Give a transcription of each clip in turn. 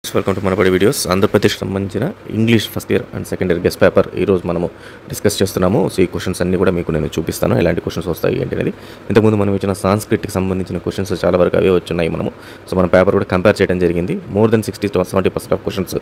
Welcome to Manabadi videos. Andhra Pradesh సంబంధించిన English first year and second year guest paper ఈరోజు మనము discuss చేస్తున్నాము. సో ఈ క్వశ్చన్స్ అన్ని కూడా మీకు నేను చూపిస్తాను, ఎలాంటి క్వశ్చన్స్ వస్తాయి ఏంటి అనేది. ఇంతకుముందు మనం ఇచ్చిన సాంస్క్రిట్కి సంబంధించిన క్వశ్చన్స్ చాలా వరకు అవే వచ్చున్నాయి. సో మన పేపర్ కూడా కంపేర్ చేయడం జరిగింది. More than 60 to 70% of questions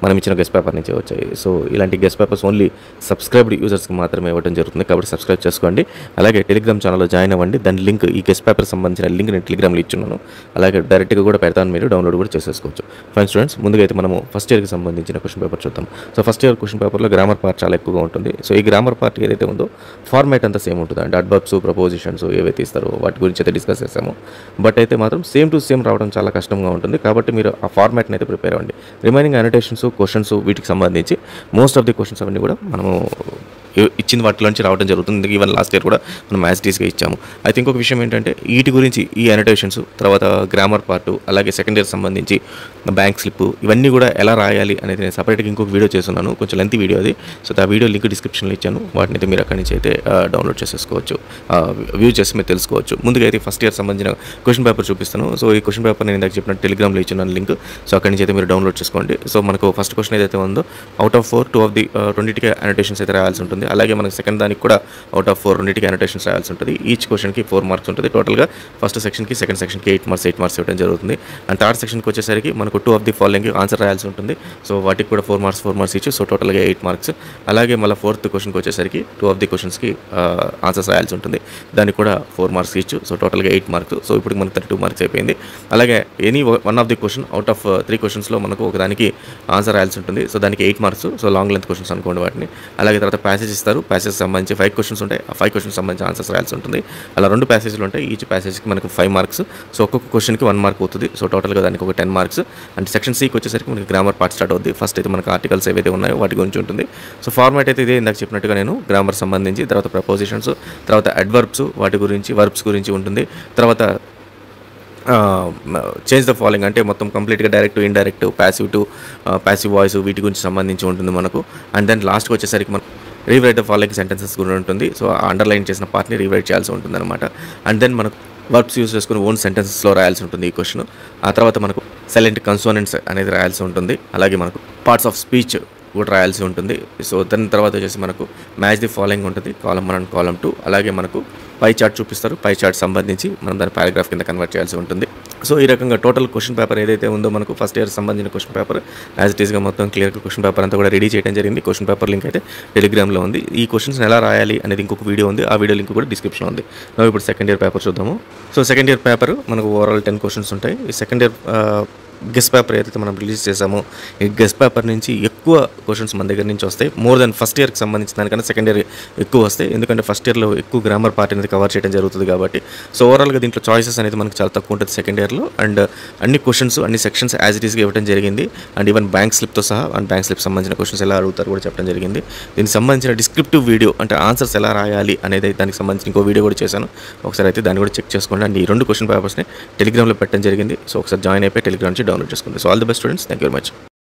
మనం ఇచ్చిన గెస్ట్ పేపర్ నుంచే వచ్చాయి. సో ఇలాంటి గెస్ట్ పేపర్స్ ఓన్లీ సబ్స్క్రైబ్డ్ యూజర్స్కి మాత్రమే ఇవ్వడం జరుగుతుంది, కాబట్టి సబ్స్క్రైబ్ చేసుకోండి. అలాగే టెలిగ్రామ్ ఛానల్లో జాయిన్ అవ్వండి. దాని లింక్, ఈ గెస్ట్ పేపర్ సంబంధించిన లింక్ నేను టెలిగ్రామ్లో ఇచ్చున్నాను. అలాగే డైరెక్ట్గా కూడా పెడతాను, మీరు డౌన్లోడ్ కూడా చేసేసుకోవచ్చు. ఫైన్ స్టూడెంట్స్, ముందుగా అయితే మనము ఫస్ట్ ఇయర్కి సంబంధించిన క్వశ్చన్ పేపర్ చూద్దాం. సో ఫస్ట్ ఇయర్ క్వశ్చన్ పేపర్లో గ్రామర్ పార్ట్ చాలా ఎక్కువగా ఉంటుంది. సో ఈ గ్రామర్ పార్ట్ ఏదైతే ఉందో ఫార్మాట్ అంతా సేమ్ ఉంటుంది. అంటే అడ్వర్బ్స్, ప్రపోజిషన్స్ ఏవైతే ఇస్తారో వాటి గురించి అయితే డిస్కస్ చేస్తాము. బట్ అయితే మాత్రం సేమ్ టు సేమ్ రావడం చాలా కష్టంగా ఉంటుంది, కాబట్టి మీరు ఆ ఫార్మాట్ని అయితే ప్రిపేర్ అవ్వండి. రిమైనింగ్ అనోటేషన్స్, క్వశ్చన్స్ వీటికి సంబంధించి మోస్ట్ ఆఫ్ ది క్వశ్చన్స్ అవన్నీ కూడా మనము ఇచ్చిన వాటిలోంచి రావడం జరుగుతుంది. ఈవెన్ లాస్ట్ ఇయర్ కూడా మనం మ్యాథ్స్గా ఇచ్చాము. అయితే ఇంకొక విషయం ఏంటంటే వీటి గురించి, ఈ అనోటేషన్స్, తర్వాత గ్రామర్ పార్ట్, అలాగే సెకండ్ ఇయర్ సంబంధించి బ్యాంక్ స్లిప్, ఇవన్నీ కూడా ఎలా రాయాలి అనేది నేను సపరేట్గా ఇంకొక వీడియో చేస్తున్నాను. కొంచెం లెంత్ వీడియో అది. సో ఆ వీడియో లింక్ డిస్క్రిప్షన్లో ఇచ్చాను. వాటిని అయితే మీరు అక్కడి నుంచి అయితే డౌన్లోడ్ చేసేసుకోవచ్చు, వ్యూ చేసి మీరు తెలుసుకోవచ్చు. ముందుగా అయితే ఫస్ట్ ఇయర్ సంబంధించిన క్వశ్చన్ పేపర్ చూపిస్తాను. సో ఈ క్వశ్చన్ పేపర్ నేను ఇందాక చెప్పినట్టు టెలిగ్రామ్లో ఇచ్చిన లింక్. సో అక్కడి నుంచి అయితే మీరు డౌన్లోడ్ చేసుకోండి. సో మనకు ఫస్ట్ క్వశ్చన్ ఏదైతే ఉందో అవుట్ ఆఫ్ 4 2 ఆఫ్ ది 20కి అనోటేషన్స్ అయితే రాయాల్సి ఉంటుంది. అలాగే మనకి సెకండ్ దానికి కూడా అవుట్ ఆఫ్ 4 రెండింటికి అనోటేషన్స్ రాయాల్సి ఉంటుంది. ఈచ్ క్వశ్చన్కి 4 మార్క్స్ ఉంటుంది. టోటల్గా ఫస్ట్ సెక్షన్కి, సెకండ్ సెక్షన్కి 8 మార్క్స్ ఇవ్వడం జరుగుతుంది. అండ్ థర్డ్ సెక్షన్కి వచ్చేసరికి మనకు 2 ఆఫ్ ది ఫాలోయింగ్ ఆన్సర్ రాయాల్సి ఉంటుంది. సో వాటికి కూడా 4 మార్క్స్ ఇచ్చి, సో టోటల్గా 8 మార్క్స్. అలాగే మళ్ళీ ఫోర్త్ క్వశ్చన్కి వచ్చేసరికి 2 ఆఫ్ ది క్వశ్చన్స్కి ఆన్సర్స్ రాయాల్సి ఉంటుంది. దానికి కూడా 4 మార్క్స్ ఇచ్చు, సో టోటల్గా 8 మార్క్స్. సో ఇప్పుడు మనకు 32 మార్క్స్ అయిపోయింది. అలాగే any one of the question out of 3 క్వశ్చన్స్లో మనకు ఒకదానికి ఆన్సర్ రాయాల్సి ఉంటుంది. సో దానికి 8 marks. So long length questions అనుకోండి వాటిని. అలాగే తర్వాత ప్యాసేజ్ ఇస్తారు. ప్యాసేజ్ సంబంధించి 5 క్వశ్చన్స్ ఉంటాయి. ఆ 5 క్వశ్చన్స్ సంబంధించి ఆన్సర్స్ రాయాల్సి ఉంటుంది. అలా 2 ప్యాసేజ్లు ఉంటాయి. ఈచ్ ప్యాసేజ్కి మనకు 5 మార్క్స్. సో ఒక్కొక్క క్వశ్చన్కి 1 మార్క్ అవుతుంది. సో టోటల్గా దానికి ఒక 10 మార్క్స్. అండ్ సెక్షన్ సికి వచ్చేసరికి మనకి గ్రామర్ పార్ట్ స్టార్ట్ అవుతుంది. ఫస్ట్ అయితే మనకు ఆర్టికల్స్ ఏవైతే ఉన్నాయో వాటి గురించి ఉంటుంది. సో ఫార్మాట్ అయితే ఇదే, ఇందాక చెప్పినట్టుగా నేను గ్రామర్ సంబంధించి, తర్వాత ప్రపోజిషన్స్, తర్వాత అడ్వర్బ్స్, వాటి గురించి, వర్బ్స్ గురించి ఉంటుంది. తర్వాత చేంజ్ ద ఫాలోయింగ్, అంటే మొత్తం కంప్లీట్గా డైరెక్ట్, ఇండైరెక్ట్, ప్యాసివ్ వాయిస్, వీటి గురించి సంబంధించి ఉంటుంది మనకు. అండ్ దెన్ లాస్ట్కి వచ్చేసరికి మనం రీరైట్ ద ఫాలోయింగ్ సెంటెన్సెస్ కూడా ఉంటుంది. సో అండర్లైన్ చేసిన పార్ట్ని రీరైట్ చేయాల్సి ఉంటుంది అనమాట. అండ్ దెన్ మనకు వర్బ్స్ యూస్ చేసుకుని ఓన్ సెంటెన్సెస్లో రాయాల్సి ఉంటుంది ఈ క్వశ్చన్. ఆ తర్వాత మనకు సైలెంట్ కన్సోనెంట్స్ అనేది రాయాల్సి ఉంటుంది. అలాగే మనకు పార్ట్స్ ఆఫ్ స్పీచ్ కూడా రాయాల్సి ఉంటుంది. సో దాని తర్వాత వచ్చేసి మనకు మ్యాచ్ ది ఫాలోయింగ్ ఉంటుంది, కాలమ్ 1 అండ్ కాలమ్ 2. అలాగే మనకు పై చార్ట్ చూపిస్తారు. పై చార్ట్ సంబంధించి మనం దాన్ని పారాగ్రాఫ్ కింద కన్వర్ట్ చేయాల్సి ఉంటుంది. సో ఈ రకంగా టోటల్ క్వశ్చన్ పేపర్ ఏదైతే ఉందో మనకు ఫస్ట్ ఇయర్ సంబంధించిన క్వశ్చన్ పేపర్ యాజ్ ఇట్ ఈస్గా మొత్తం క్లియర్గా క్వశ్చన్ పేపర్ అంతా కూడా రెడీ చేయడం జరిగింది. క్వశ్చన్ పేపర్ లింక్ అయితే టెలిగ్రామ్లో ఉంది. ఈ క్వశ్చన్స్ ఎలా రాయాలి అనేది ఇంకొక వీడియో ఉంది. ఆ వీడియో లింక్ కూడా డిస్క్రిప్షన్లో ఉంది. మనం ఇప్పుడు సెకండ్ ఇయర్ పేపర్ చూద్దాము. సో సెకండ్ ఇయర్ పేపర్ మనకు ఓవరాల్ 10 క్వశ్చన్స్ ఉంటాయి. ఈ సెకండ్ ఇయర్ గెస్ట్ పేపర్ ఏదైతే మనం రిలీజ్ చేసామో ఈ గెస్ట్ పేపర్ నుంచి ఎక్కువ క్వశ్చన్స్ మన దగ్గర నుంచి వస్తాయి. మోర్ దెన్ ఫస్ట్ ఇయర్కి సంబంధించిన దానికన్నా సెకండ్ ఇయర్ ఎక్కువ వస్తాయి. ఎందుకంటే ఫస్ట్ ఇయర్లో ఎక్కువ గ్రామర్ పార్ట్ అనేది కవర్ చేయడం జరుగుతుంది కాబట్టి. సో ఓవరాల్గా దీంట్లో చాయిసెస్ అనేది మనకు చాలా తక్కువ ఉంటుంది సెకండ్ ఇయర్లో. అండ్ అన్ని క్వశ్చన్స్, అన్ని సెక్షన్స్ యాజ్ ఇట్ ఈస్గా ఇవ్వడం జరిగింది. అండ్ ఈవెన్ బ్యాంక్ స్లిప్తో సహా, అండ్ బ్యాంక్ స్లిప్ సంబంధించిన క్వశ్చన్స్ ఎలా అడుగుతారు కూడా చెప్పడం జరిగింది. దీనికి సంబంధించిన డిస్క్రిప్టివ్ వీడియో, అంటే ఆన్సర్స్ ఎలా రాయాలి అనేది దానికి సంబంధించిన ఇంకో వీడియో కూడా చేశాను. ఒకసారి అయితే దాన్ని కూడా చెక్ చేసుకోండి. అండ్ ఈ 2 క్వశ్చన్ పేపర్స్ని టెలిగ్రామ్లో పెట్టడం జరిగింది. సో ఒకసారి జాయిన్ అయిపోయి టెలిగ్రామ్ నుంచి డౌన్లోడ్ చేసుకోండి. So all the best students, thank you very much.